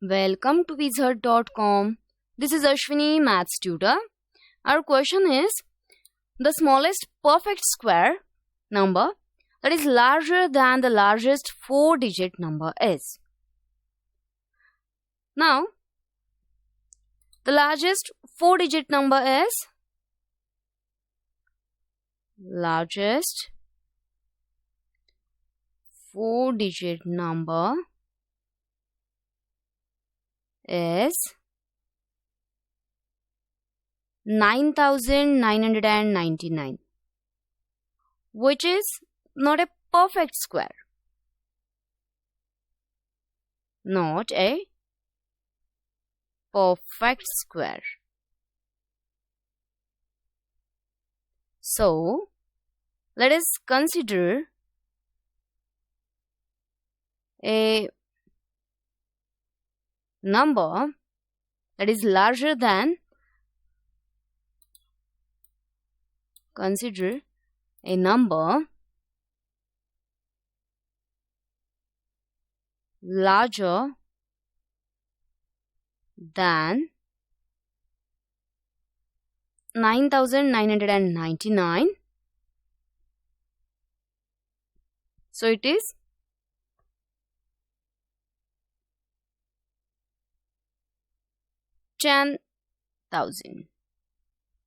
Welcome to Wizard.com. This is Ashwini, Maths Tutor. Our question is, the smallest perfect square number that is larger than the largest 4-digit number is. Now, the largest 4-digit number is largest 4-digit number is 9999, which is not a perfect square. Not a perfect square. So, let us consider a number that is larger than larger than 9999. So it is 10,000.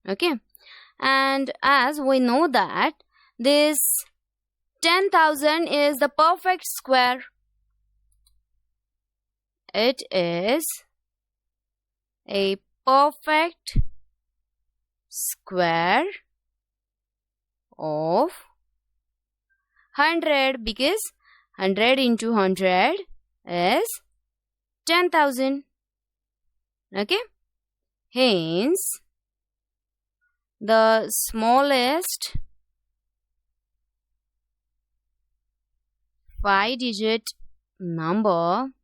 Okay, and as we know that this 10,000 is the perfect square, it is a perfect square of 100, because 100 into 100 is 10,000. Okay, hence the smallest 5-digit number,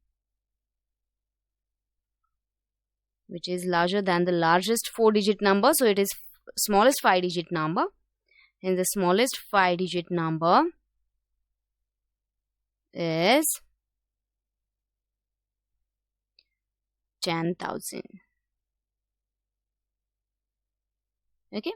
which is larger than the largest 4-digit number, so it is smallest 5-digit number, and the smallest 5-digit number is 10,000. Okay.